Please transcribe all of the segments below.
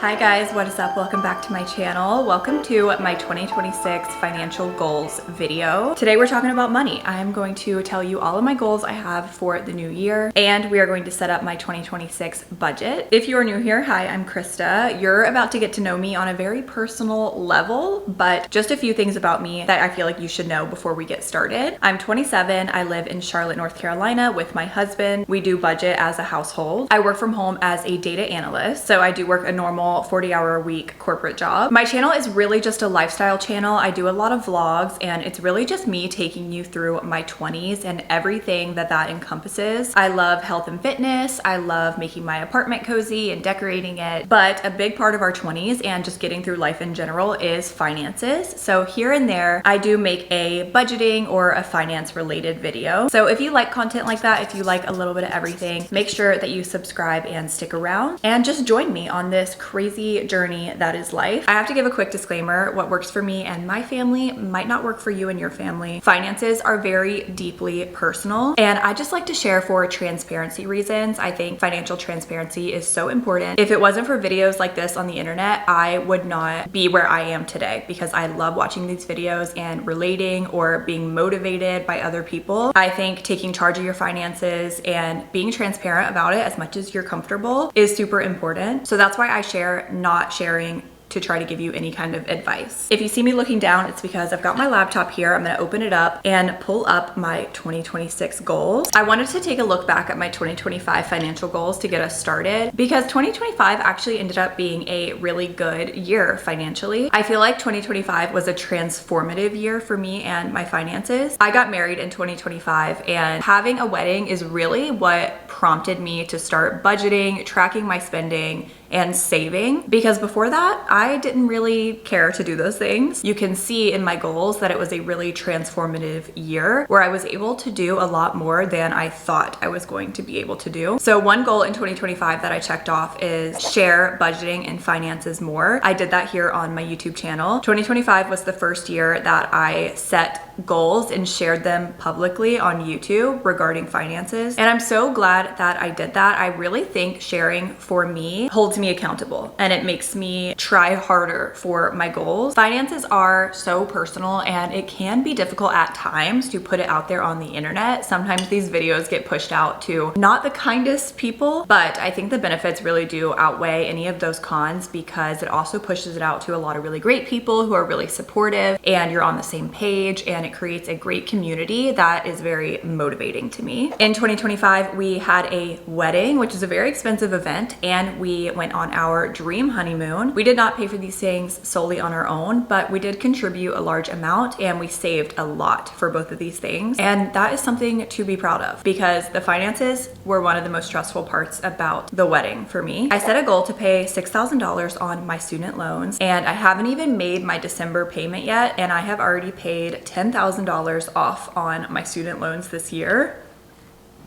Hi guys, what is up? Welcome back to my channel. Welcome to my 2026 financial goals video. Today we're talking about money. I'm going to tell you all of my goals I have for the new year, and we are going to set up my 2026 budget. If you are new here, hi, I'm Krista. You're about to get to know me on a very personal level, but just a few things about me that I feel like you should know before we get started. I'm 27. I live in Charlotte, North Carolina with my husband. We do budget as a household. I work from home as a data analyst, so I do work a normal 40-hour-a-week corporate job. My channel is really just a lifestyle channel. I do a lot of vlogs, and it's really just me taking you through my 20s and everything that encompasses. I love health and fitness. I love making my apartment cozy and decorating it. But a big part of our 20s and just getting through life in general is finances. So here and there, I do make a budgeting or a finance related video. So if you like content like that, if you like a little bit of everything, make sure that you subscribe and stick around and just join me on this crazy journey that is life. I have to give a quick disclaimer. What works for me and my family might not work for you and your family. Finances are very deeply personal, and I just like to share for transparency reasons. I think financial transparency is so important. If it wasn't for videos like this on the internet, I would not be where I am today, because I love watching these videos and relating or being motivated by other people. I think taking charge of your finances and being transparent about it as much as you're comfortable is super important. So that's why I share, not sharing to try to give you any kind of advice. If you see me looking down, it's because I've got my laptop here. I'm gonna open it up and pull up my 2026 goals. I wanted to take a look back at my 2025 financial goals to get us started, because 2025 actually ended up being a really good year financially. I feel like 2025 was a transformative year for me and my finances. I got married in 2025, and having a wedding is really what prompted me to start budgeting, tracking my spending, and saving, because before that, I didn't really care to do those things. You can see in my goals that it was a really transformative year where I was able to do a lot more than I thought I was going to be able to do. So one goal in 2025 that I checked off is share budgeting and finances more. I did that here on my YouTube channel. 2025 was the first year that I set goals and shared them publicly on YouTube regarding finances. And I'm so glad that I did that. I really think sharing for me holds me accountable, and it makes me try harder for my goals. Finances are so personal, and it can be difficult at times to put it out there on the internet. Sometimes these videos get pushed out to not the kindest people, but I think the benefits really do outweigh any of those cons, because it also pushes it out to a lot of really great people who are really supportive, and you're on the same page, and it creates a great community that is very motivating to me. In 2025, we had a wedding, which is a very expensive event, and we went on our dream honeymoon. We did not pay for these things solely on our own, but we did contribute a large amount, and we saved a lot for both of these things. And that is something to be proud of, because the finances were one of the most stressful parts about the wedding for me. I set a goal to pay $6,000 on my student loans, and I haven't even made my December payment yet, and I have already paid $10,000 off on my student loans this year.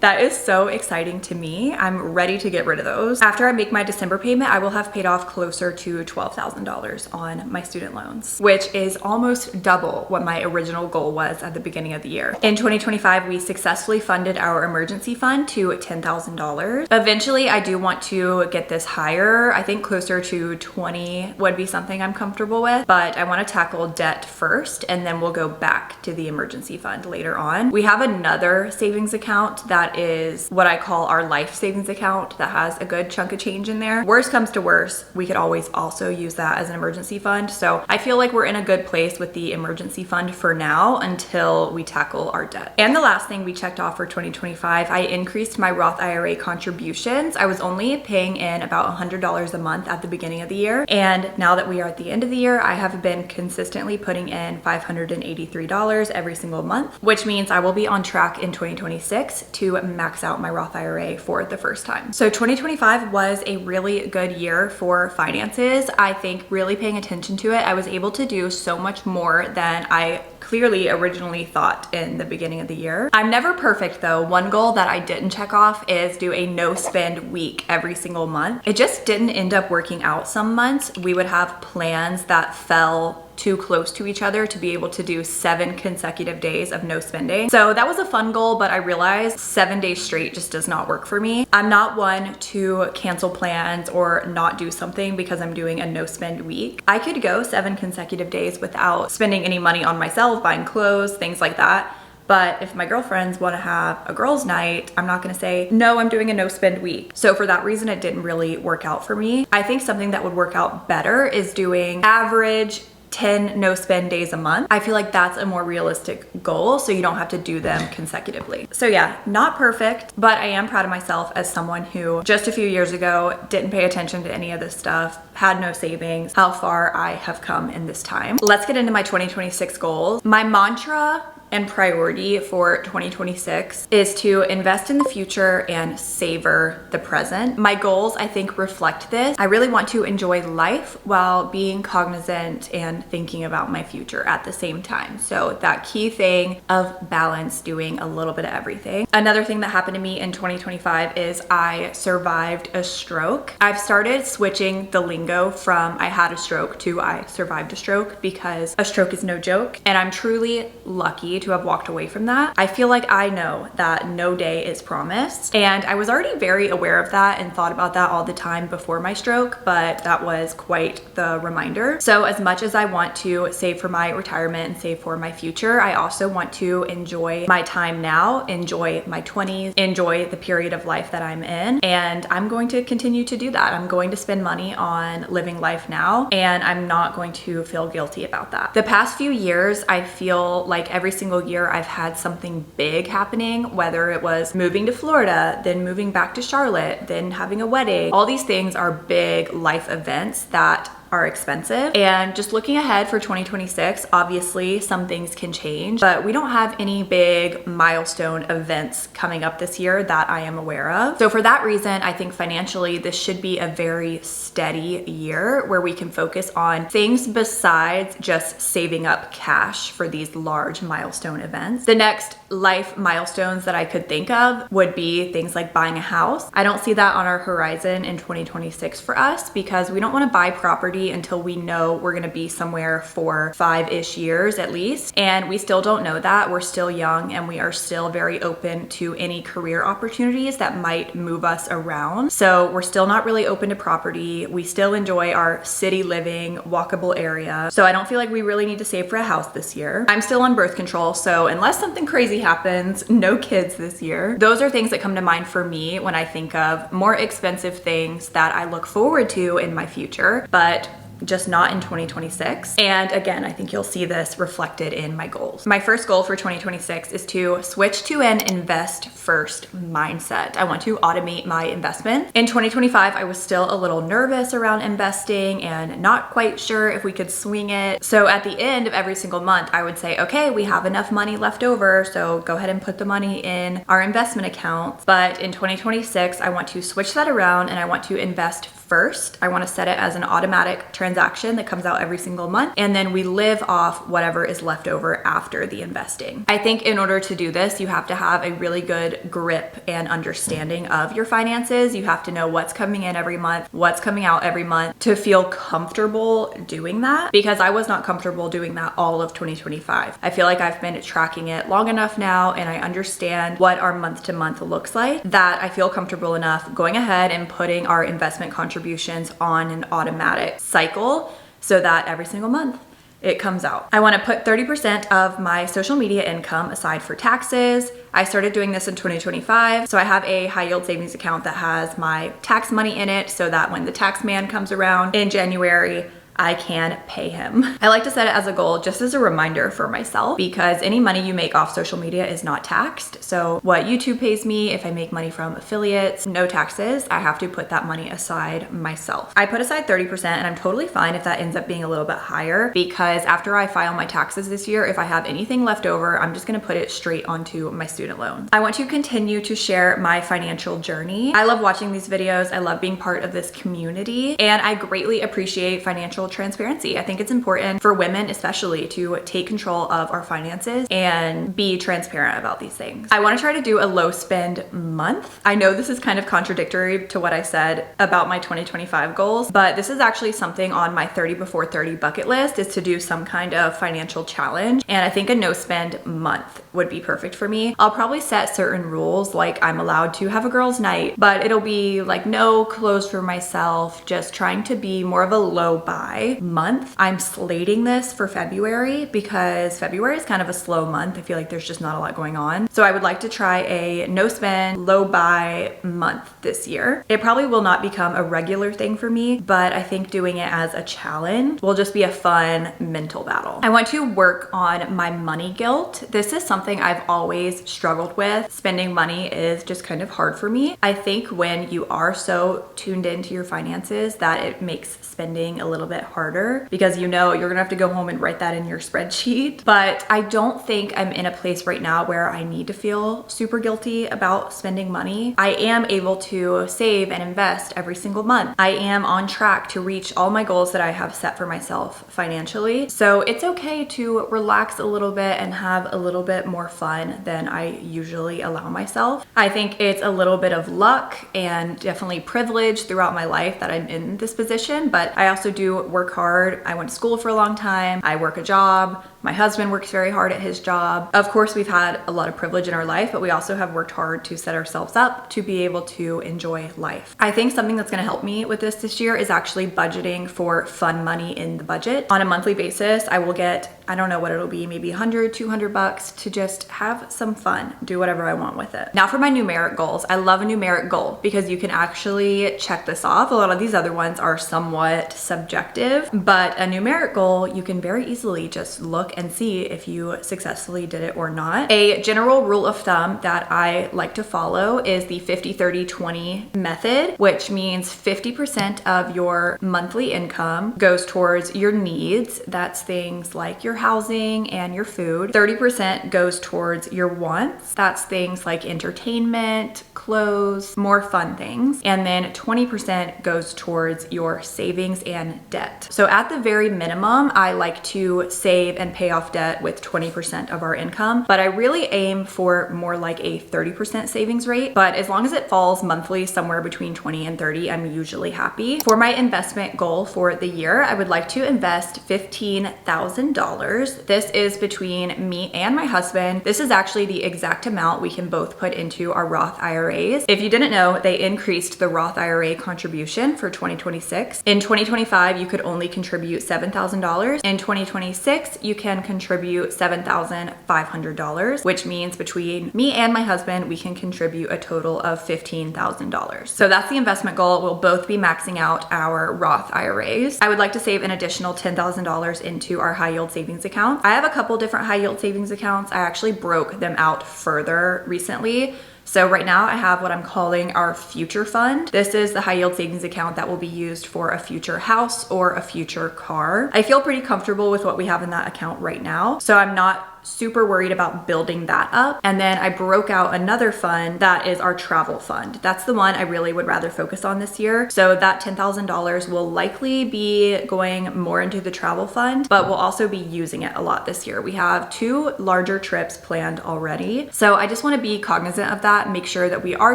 That is so exciting to me. I'm ready to get rid of those. After I make my December payment, I will have paid off closer to $12,000 on my student loans, which is almost double what my original goal was at the beginning of the year. In 2025, we successfully funded our emergency fund to $10,000. Eventually, I do want to get this higher. I think closer to 20 would be something I'm comfortable with, but I want to tackle debt first, and then we'll go back to the emergency fund later on. We have another savings account that is what I call our life savings account that has a good chunk of change in there. Worst comes to worst, we could always also use that as an emergency fund. So I feel like we're in a good place with the emergency fund for now until we tackle our debt. And the last thing we checked off for 2025, I increased my Roth IRA contributions. I was only paying in about $100 a month at the beginning of the year. And now that we are at the end of the year, I have been consistently putting in $583 every single month, which means I will be on track in 2026 to max out my Roth IRA for the first time. So 2025 was a really good year for finances. I think really paying attention to it, I was able to do so much more than I clearly originally thought in the beginning of the year. I'm never perfect though. One goal that I didn't check off is do a no spend week every single month. It just didn't end up working out some months. We would have plans that fell too close to each other to be able to do 7 consecutive days of no spending. So that was a fun goal, but I realized 7 days straight just does not work for me. I'm not one to cancel plans or not do something because I'm doing a no spend week. I could go 7 consecutive days without spending any money on myself, buying clothes, things like that. But if my girlfriends want to have a girls' night, I'm not going to say, no, I'm doing a no spend week. So for that reason, it didn't really work out for me. I think something that would work out better is doing average 10 no spend days a month. I feel like that's a more realistic goal, so you don't have to do them consecutively. So yeah, not perfect, but I am proud of myself as someone who just a few years ago didn't pay attention to any of this stuff, had no savings, how far I have come in this time. Let's get into my 2026 goals. My mantra and priority for 2026 is to invest in the future and savor the present. My goals, I think, reflect this. I really want to enjoy life while being cognizant and thinking about my future at the same time. So that key thing of balance, doing a little bit of everything. Another thing that happened to me in 2025 is I survived a stroke. I've started switching the lingo from I had a stroke to I survived a stroke because a stroke is no joke, and I'm truly lucky to have walked away from that. I feel like I know that no day is promised, and I was already very aware of that and thought about that all the time before my stroke, but that was quite the reminder. So as much as I want to save for my retirement and save for my future, I also want to enjoy my time now, enjoy my 20s, enjoy the period of life that I'm in, and I'm going to continue to do that. I'm going to spend money on living life now, and I'm not going to feel guilty about that. The past few years, I feel like every single year I've had something big happening, whether it was moving to Florida, then moving back to Charlotte, then having a wedding. All these things are big life events that are expensive. And just looking ahead for 2026, obviously some things can change, but we don't have any big milestone events coming up this year that I am aware of. So for that reason, I think financially this should be a very steady year where we can focus on things besides just saving up cash for these large milestone events. The next life milestones that I could think of would be things like buying a house. I don't see that on our horizon in 2026 for us because we don't want to buy property until we know we're going to be somewhere for 5-ish years at least. And we still don't know that. We're still young and we are still very open to any career opportunities that might move us around. So we're still not really open to property. We still enjoy our city living, walkable area. So I don't feel like we really need to save for a house this year. I'm still on birth control, so unless something crazy happens, no kids this year. Those are things that come to mind for me when I think of more expensive things that I look forward to in my future, but just not in 2026. And again, I think you'll see this reflected in my goals. My first goal for 2026 is to switch to an invest first mindset. I want to automate my investment. In 2025, I was still a little nervous around investing and not quite sure if we could swing it. So at the end of every single month, I would say, okay, we have enough money left over, so go ahead and put the money in our investment accounts. But in 2026, I want to switch that around and I want to invest first. I want to set it as an automatic transaction that comes out every single month, and then we live off whatever is left over after the investing. I think in order to do this, you have to have a really good grip and understanding of your finances. You have to know what's coming in every month, what's coming out every month to feel comfortable doing that, because I was not comfortable doing that all of 2025. I feel like I've been tracking it long enough now and I understand what our month to month looks like that I feel comfortable enough going ahead and putting our investment contributions on an automatic cycle so that every single month it comes out. I want to put 30% of my social media income aside for taxes. I started doing this in 2025. So I have a high yield savings account that has my tax money in it so that when the tax man comes around in January, I can pay him. I like to set it as a goal just as a reminder for myself, because any money you make off social media is not taxed. So what YouTube pays me, if I make money from affiliates, no taxes. I have to put that money aside myself. I put aside 30% and I'm totally fine if that ends up being a little bit higher, because after I file my taxes this year, if I have anything left over, I'm just gonna put it straight onto my student loan. I want to continue to share my financial journey. I love watching these videos. I love being part of this community, and I greatly appreciate financial financial transparency. I think it's important for women especially to take control of our finances and be transparent about these things. I want to try to do a low spend month. I know this is kind of contradictory to what I said about my 2025 goals, but this is actually something on my 30 before 30 bucket list, is to do some kind of financial challenge. And I think a no spend month would be perfect for me. I'll probably set certain rules, like I'm allowed to have a girls' night, but it'll be like no clothes for myself, just trying to be more of a low buy month. I'm slating this for February because February is kind of a slow month. I feel like there's just not a lot going on. So I would like to try a no spend, low buy month this year. It probably will not become a regular thing for me, but I think doing it as a challenge will just be a fun mental battle. I want to work on my money guilt. This is something I've always struggled with. Spending money is just kind of hard for me. I think when you are so tuned into your finances that it makes spending a little bit harder, because you know you're gonna have to go home and write that in your spreadsheet. But I don't think I'm in a place right now where I need to feel super guilty about spending money. I am able to save and invest every single month. I am on track to reach all my goals that I have set for myself financially. So it's okay to relax a little bit and have a little bit more fun than I usually allow myself. I think it's a little bit of luck and definitely privilege throughout my life that I'm in this position, but I also do work hard. I went to school for a long time. I work a job. My husband works very hard at his job. Of course, we've had a lot of privilege in our life, but we also have worked hard to set ourselves up to be able to enjoy life. I think something that's gonna help me with this year is actually budgeting for fun money in the budget. On a monthly basis, I will get, I don't know what it'll be, maybe 100, 200 bucks to just have some fun, do whatever I want with it. Now for my numeric goals, I love a numeric goal because you can actually check this off. A lot of these other ones are somewhat subjective, but a numeric goal, you can very easily just look and see if you successfully did it or not. A general rule of thumb that I like to follow is the 50-30-20 method, which means 50% of your monthly income goes towards your needs. That's things like your housing and your food. 30% goes towards your wants. That's things like entertainment, clothes, more fun things. And then 20% goes towards your savings and debt. So at the very minimum, I like to save and pay off debt with 20% of our income, but I really aim for more like a 30% savings rate. But as long as it falls monthly somewhere between 20 and 30, I'm usually happy. For my investment goal for the year, I would like to invest $15,000. This is between me and my husband. This is actually the exact amount we can both put into our Roth IRAs. If you didn't know, they increased the Roth IRA contribution for 2026. In 2025, you could only contribute $7,000. In 2026, you can contribute $7,500, which means between me and my husband, we can contribute a total of $15,000. So that's the investment goal. We'll both be maxing out our Roth IRAs. I would like to save an additional $10,000 into our high yield savings account. I have a couple different high yield savings accounts. I actually broke them out further recently. So right now I have what I'm calling our future fund. This is the high yield savings account that will be used for a future house or a future car. I feel pretty comfortable with what we have in that account right now. So I'm not super worried about building that up. And then I broke out another fund that is our travel fund. That's the one I really would rather focus on this year. So that $10,000 will likely be going more into the travel fund, but we'll also be using it a lot this year. We have 2 larger trips planned already. So I just want to be cognizant of that, make sure that we are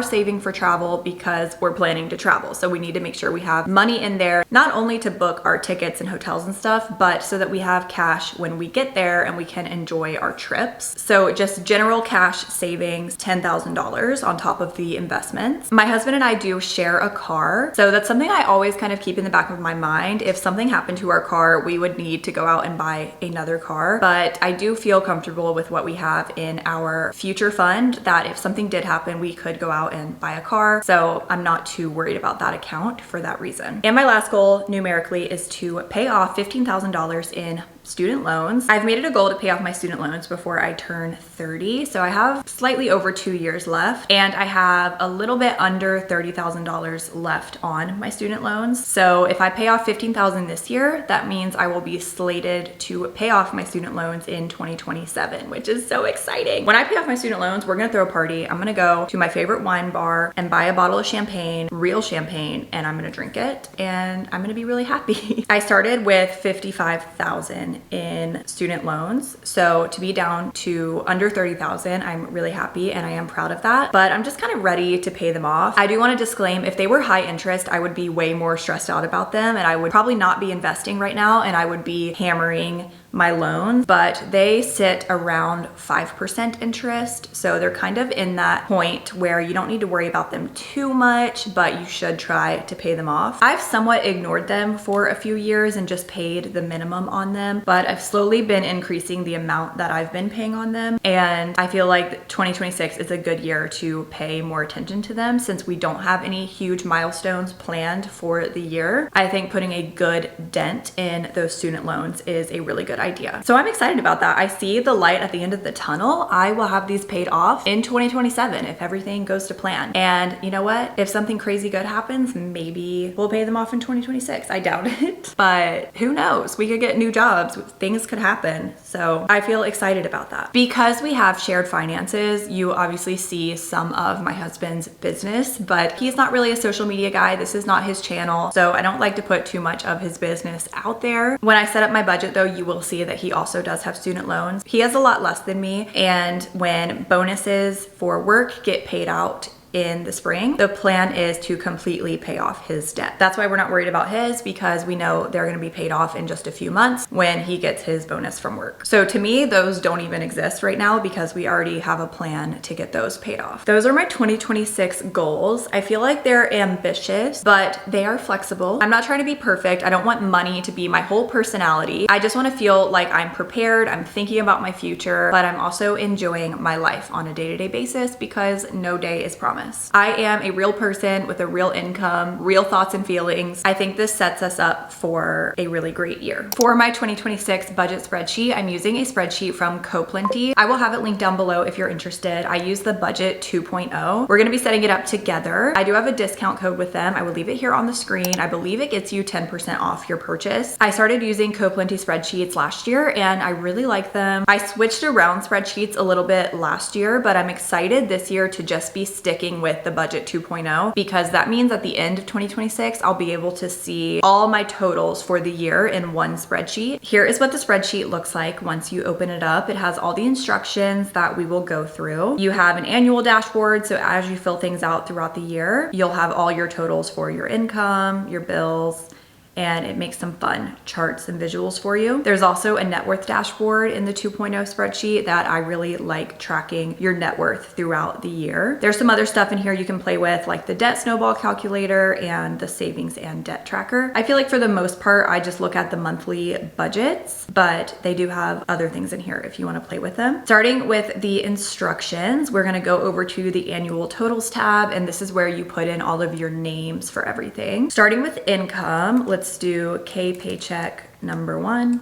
saving for travel because we're planning to travel. So we need to make sure we have money in there, not only to book our tickets and hotels and stuff, but so that we have cash when we get there and we can enjoy our trips. So just general cash savings, $10,000 on top of the investments. My husband and I do share a car. So that's something I always kind of keep in the back of my mind. If something happened to our car, we would need to go out and buy another car. But I do feel comfortable with what we have in our future fund, that if something did happen, we could go out and buy a car. So I'm not too worried about that account for that reason. And my last goal numerically is to pay off $15,000 in student loans. I've made it a goal to pay off my student loans before I turn 30. So I have slightly over 2 years left, and I have a little bit under $30,000 left on my student loans. So if I pay off $15,000 this year, that means I will be slated to pay off my student loans in 2027, which is so exciting. When I pay off my student loans, we're gonna throw a party. I'm gonna go to my favorite wine bar and buy a bottle of champagne, real champagne, and I'm gonna drink it, and I'm gonna be really happy. I started with $55,000 in student loans. So to be down to under $30,000, I'm really happy and I am proud of that, but I'm just kind of ready to pay them off. I do want to disclaim, if they were high interest, I would be way more stressed out about them, and I would probably not be investing right now, and I would be hammering my loans, but they sit around 5% interest. So they're kind of in that point where you don't need to worry about them too much, but you should try to pay them off. I've somewhat ignored them for a few years and just paid the minimum on them, but I've slowly been increasing the amount that I've been paying on them. And I feel like 2026 is a good year to pay more attention to them since we don't have any huge milestones planned for the year. I think putting a good dent in those student loans is a really good idea. So I'm excited about that. I see the light at the end of the tunnel. I will have these paid off in 2027 if everything goes to plan. And you know what? If something crazy good happens, maybe we'll pay them off in 2026. I doubt it, but who knows? We could get new jobs. Things could happen. So I feel excited about that. Because we have shared finances, you obviously see some of my husband's business, but he's not really a social media guy. This is not his channel. So I don't like to put too much of his business out there. When I set up my budget though, you will see that he also does have student loans. He has a lot less than me, and when bonuses for work get paid out in the spring, the plan is to completely pay off his debt. That's why we're not worried about his, because we know they're going to be paid off in just a few months when he gets his bonus from work. So to me, those don't even exist right now because we already have a plan to get those paid off. Those are my 2026 goals. I feel like they're ambitious, but they are flexible. I'm not trying to be perfect. I don't want money to be my whole personality. I just want to feel like I'm prepared. I'm thinking about my future, but I'm also enjoying my life on a day-to-day basis because no day is promised. I am a real person with a real income, real thoughts and feelings. I think this sets us up for a really great year. For my 2026 budget spreadsheet, I'm using a spreadsheet from Coplenty. I will have it linked down below if you're interested. I use the budget 2.0. We're gonna be setting it up together. I do have a discount code with them. I will leave it here on the screen. I believe it gets you 10% off your purchase. I started using Coplenty spreadsheets last year and I really like them. I switched around spreadsheets a little bit last year, but I'm excited this year to just be sticking with the budget 2.0 because that means at the end of 2026, I'll be able to see all my totals for the year in one spreadsheet. Here is what the spreadsheet looks like once you open it up. It has all the instructions that we will go through. You have an annual dashboard, so as you fill things out throughout the year, you'll have all your totals for your income, your bills, and it makes some fun charts and visuals for you. There's also a net worth dashboard in the 2.0 spreadsheet that I really like tracking your net worth throughout the year. There's some other stuff in here you can play with, like the debt snowball calculator and the savings and debt tracker. I feel like for the most part, I just look at the monthly budgets, but they do have other things in here if you want to play with them. Starting with the instructions, we're going to go over to the annual totals tab, and this is where you put in all of your names for everything. Starting with income, let's do K paycheck number 1,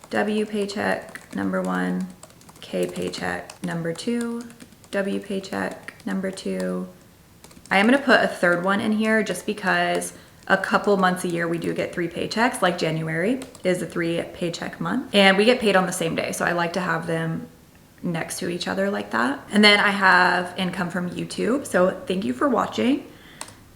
W paycheck number 1, K paycheck number 2, W paycheck number 2. I am going to put a third one in here just because a couple months a year we do get 3 paychecks, like January is a 3 paycheck month, and we get paid on the same day. So I like to have them next to each other like that. And then I have income from YouTube. So thank you for watching.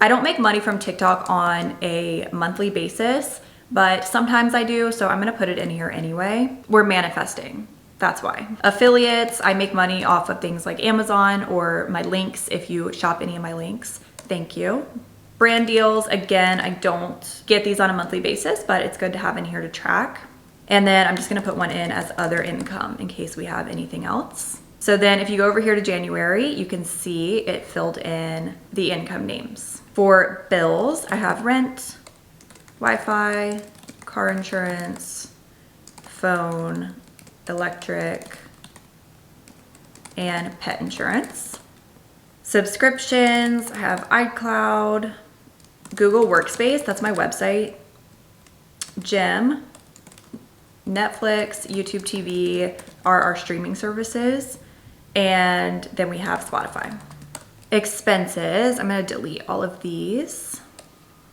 I don't make money from TikTok on a monthly basis, but sometimes I do, so I'm gonna put it in here anyway. We're manifesting, that's why. Affiliates, I make money off of things like Amazon or my links if you shop any of my links. Thank you. Brand deals, again, I don't get these on a monthly basis, but it's good to have in here to track. And then I'm just gonna put one in as other income in case we have anything else. So then if you go over here to January, you can see it filled in the income names. For bills, I have rent, Wi-Fi, car insurance, phone, electric, and pet insurance. Subscriptions, I have iCloud, Google Workspace, that's my website, gym, Netflix, YouTube TV are our streaming services, and then we have Spotify. Expenses, I'm gonna delete all of these.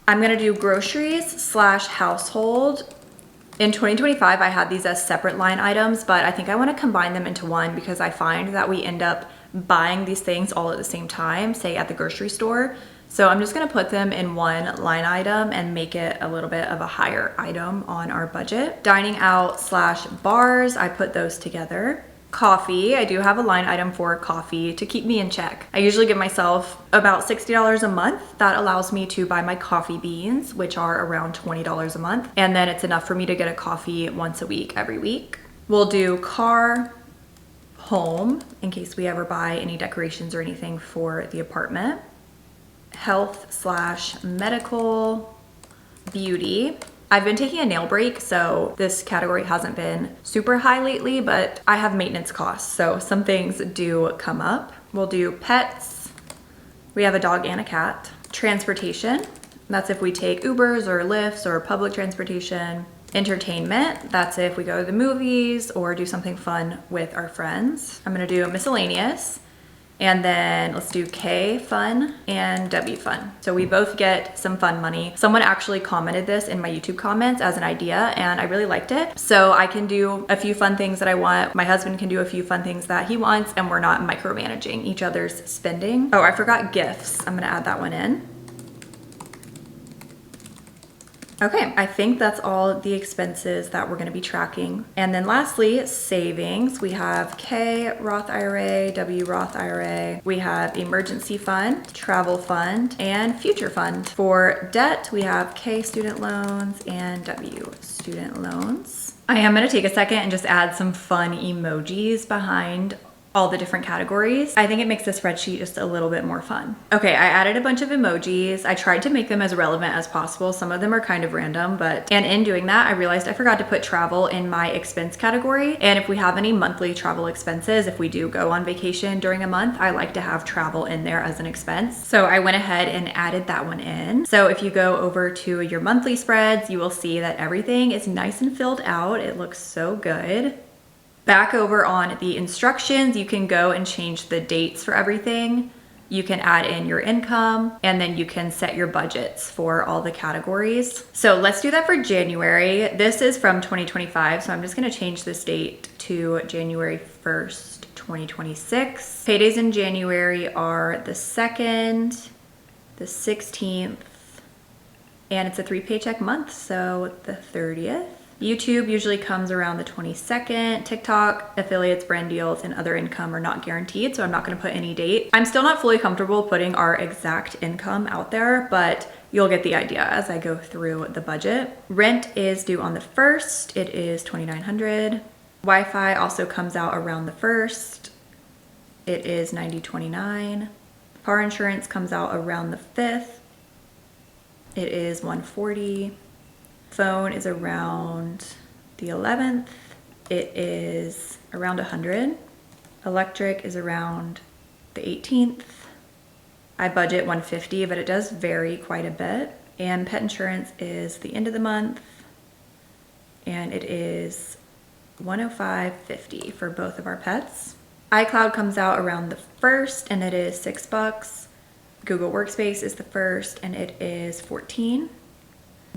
I'm gonna do groceries / household. In 2025, I had these as separate line items, but I think I wanna combine them into one because I find that we end up buying these things all at the same time, say at the grocery store. So I'm just gonna put them in one line item and make it a little bit of a higher item on our budget. Dining out / bars, I put those together. Coffee, I do have a line item for coffee to keep me in check. I usually give myself about $60 a month. That allows me to buy my coffee beans, which are around $20 a month. And then it's enough for me to get a coffee once a week, every week. We'll do car, home, in case we ever buy any decorations or anything for the apartment. Health / medical, beauty. I've been taking a nail break, so this category hasn't been super high lately, but I have maintenance costs, so some things do come up. We'll do pets. We have a dog and a cat. Transportation, that's if we take Ubers or Lyfts or public transportation. Entertainment, that's if we go to the movies or do something fun with our friends. I'm gonna do miscellaneous. And then let's do K fun and W fun. So we both get some fun money. Someone actually commented this in my YouTube comments as an idea and I really liked it. So I can do a few fun things that I want. My husband can do a few fun things that he wants and we're not micromanaging each other's spending. Oh, I forgot gifts. I'm gonna add that one in. Okay, I think that's all the expenses that we're gonna be tracking. And then lastly, savings. We have K Roth IRA, W Roth IRA. We have emergency fund, travel fund, and future fund. For debt, we have K student loans and W student loans. I am gonna take a second and just add some fun emojis behind all the different categories. I think it makes the spreadsheet just a little bit more fun. Okay, I added a bunch of emojis. I tried to make them as relevant as possible. Some of them are kind of random, and in doing that, I realized I forgot to put travel in my expense category. And if we have any monthly travel expenses, if we do go on vacation during a month, I like to have travel in there as an expense. So I went ahead and added that one in. So if you go over to your monthly spreads, you will see that everything is nice and filled out. It looks so good. Back over on the instructions, you can go and change the dates for everything. You can add in your income and then you can set your budgets for all the categories. So let's do that for January. This is from 2025, so I'm just gonna change this date to January 1st, 2026. Paydays in January are the 2nd, the 16th, and it's a 3 paycheck month, so the 30th. YouTube usually comes around the 22nd. TikTok, affiliates, brand deals, and other income are not guaranteed, so I'm not gonna put any date. I'm still not fully comfortable putting our exact income out there, but you'll get the idea as I go through the budget. Rent is due on the 1st. It is $2,900. Wi-Fi also comes out around the 1st. It is $90.29. Car insurance comes out around the 5th. It is $140. Phone is around the 11th. It is around $100. Electric is around the 18th. I budget $150, but it does vary quite a bit. And pet insurance is the end of the month, and it is $105.50 for both of our pets. iCloud comes out around the 1st, and it is $6. Google Workspace is the 1st, and it is $14.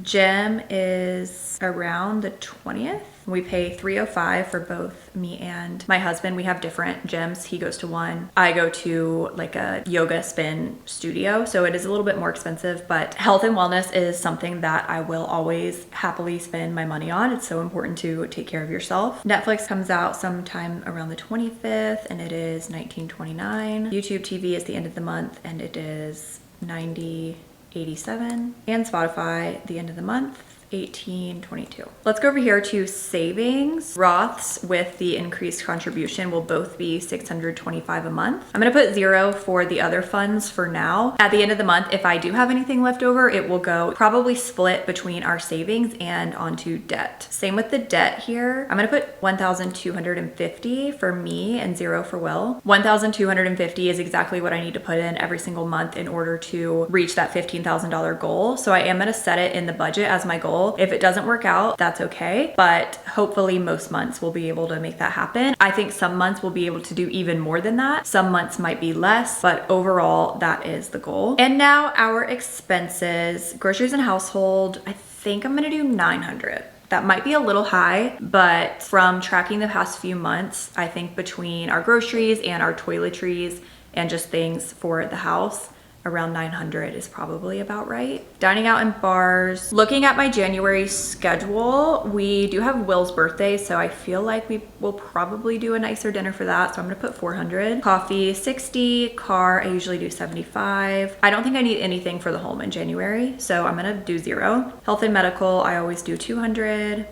Gym is around the 20th. We pay $305 for both me and my husband. We have different gyms. He goes to one. I go to like a yoga spin studio. So it is a little bit more expensive, but health and wellness is something that I will always happily spend my money on. It's so important to take care of yourself. Netflix comes out sometime around the 25th and it is $19.29. YouTube TV is the end of the month and it is $90.87, and Spotify the end of the month, $18.22. Let's go over here to savings. Roths with the increased contribution will both be $625 a month. I'm gonna put 0 for the other funds for now. At the end of the month, if I do have anything left over, it will go probably split between our savings and onto debt. Same with the debt here. I'm gonna put $1,250 for me and 0 for Will. $1,250 is exactly what I need to put in every single month in order to reach that $15,000 goal. So I am gonna set it in the budget as my goal, goal. If it doesn't work out, that's okay. But hopefully most months we'll be able to make that happen. I think some months we'll be able to do even more than that. Some months might be less, but overall that is the goal. And now our expenses, groceries and household, I think I'm gonna do 900. That might be a little high, but from tracking the past few months, I think between our groceries and our toiletries and just things for the house, around 900 is probably about right. Dining out in bars. Looking at my January schedule, we do have Will's birthday, so I feel like we will probably do a nicer dinner for that. So I'm gonna put 400. Coffee, 60. Car, I usually do 75. I don't think I need anything for the home in January, so I'm gonna do 0. Health and medical, I always do 200.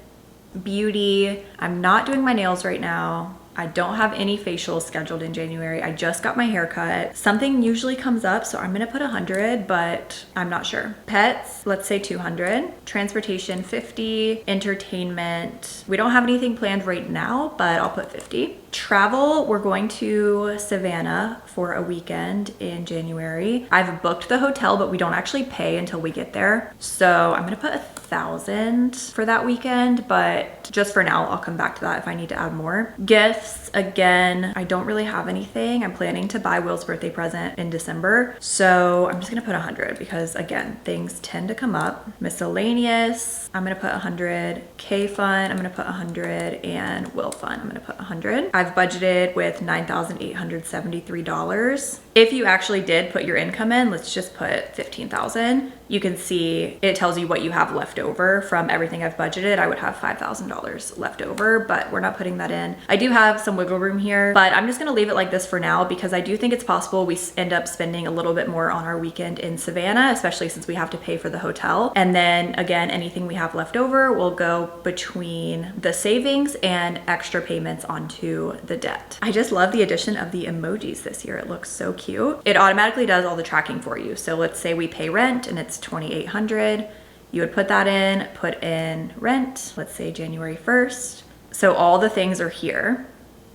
Beauty, I'm not doing my nails right now. I don't have any facials scheduled in January. I just got my hair cut. Something usually comes up, so I'm gonna put 100, but I'm not sure. Pets, let's say 200. Transportation, 50. Entertainment, we don't have anything planned right now, but I'll put 50. Travel, we're going to Savannah for a weekend in January. I've booked the hotel, but we don't actually pay until we get there. So I'm gonna put 1,000 for that weekend, but just for now, I'll come back to that if I need to add more. Gifts, again, I don't really have anything. I'm planning to buy Will's birthday present in December. So I'm just gonna put 100 because again, things tend to come up. Miscellaneous, I'm gonna put 100. K fund, I'm gonna put 100, and Will fund, I'm gonna put 100. I've budgeted with $9,873. If you actually did put your income in, let's just put 15,000. You can see it tells you what you have left over from everything I've budgeted. I would have $5,000 left over, but we're not putting that in. I do have some wiggle room here, but I'm just gonna leave it like this for now because I do think it's possible we end up spending a little bit more on our weekend in Savannah, especially since we have to pay for the hotel. And then again, anything we have left over will go between the savings and extra payments onto the debt. I just love the addition of the emojis this year. It looks so cute. It automatically does all the tracking for you. So let's say we pay rent and it's 2,800. You would put that in, put in rent, let's say January 1st. So all the things are here.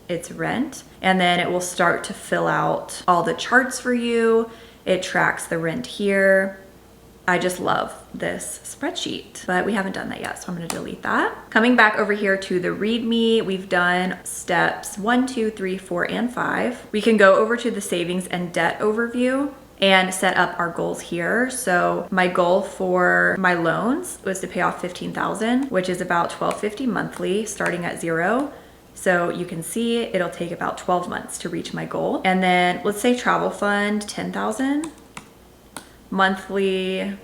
It's rent. And then it will start to fill out all the charts for you. It tracks the rent here. I just love this spreadsheet, but we haven't done that yet, so I'm gonna delete that. Coming back over here to the README, we've done steps 1, 2, 3, 4, and 5. We can go over to the savings and debt overview and set up our goals here. So my goal for my loans was to pay off $15,000, which is about $1,250 monthly, starting at 0. So you can see it'll take about 12 months to reach my goal. And then let's say travel fund, 10,000. Monthly,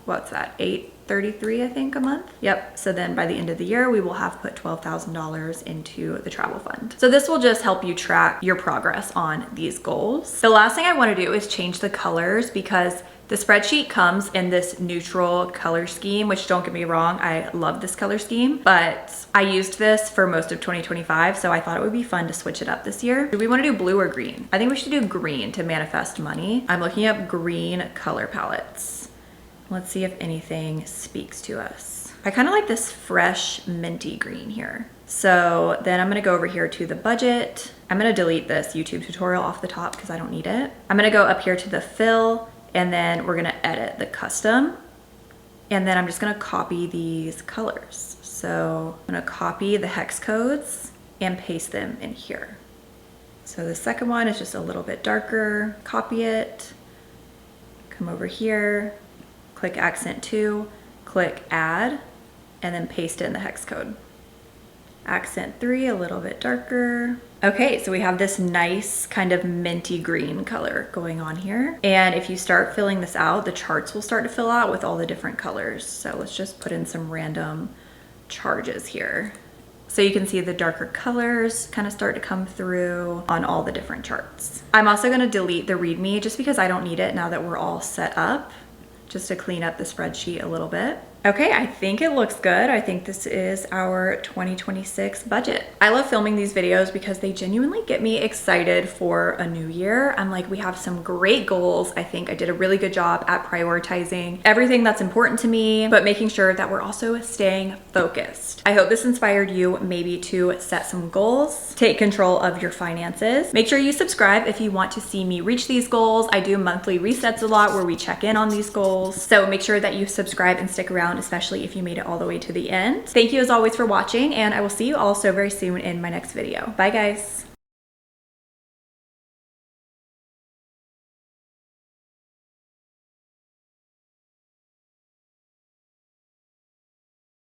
what's that, $833 I think a month. Yep. So then by the end of the year we will have put $12,000 into the travel fund. So this will just help you track your progress on these goals. The last thing I want to do is change the colors because the spreadsheet comes in this neutral color scheme, which don't get me wrong, I love this color scheme, but I used this for most of 2025, so I thought it would be fun to switch it up this year. Do we want to do blue or green? I think we should do green to manifest money. I'm looking up green color palettes. Let's see if anything speaks to us. I kind of like this fresh minty green here. So then I'm gonna go over here to the budget. I'm gonna delete this YouTube tutorial off the top because I don't need it. I'm gonna go up here to the fill, and then we're gonna edit the custom. And then I'm just gonna copy these colors. So I'm gonna copy the hex codes and paste them in here. So the second one is just a little bit darker. Copy it, come over here, click accent 2, click add, and then paste it in the hex code. Accent 3, a little bit darker. Okay, so we have this nice kind of minty green color going on here. And if you start filling this out, the charts will start to fill out with all the different colors. So let's just put in some random charges here. So you can see the darker colors kind of start to come through on all the different charts. I'm also gonna delete the README just because I don't need it now that we're all set up, just to clean up the spreadsheet a little bit. Okay, I think it looks good. I think this is our 2026 budget. I love filming these videos because they genuinely get me excited for a new year. I'm like, we have some great goals. I think I did a really good job at prioritizing everything that's important to me, but making sure that we're also staying focused. I hope this inspired you maybe to set some goals, take control of your finances. Make sure you subscribe if you want to see me reach these goals. I do monthly resets a lot where we check in on these goals. So make sure that you subscribe and stick around found, especially if you made it all the way to the end. Thank you as always for watching, and I will see you all so very soon in my next video. Bye guys.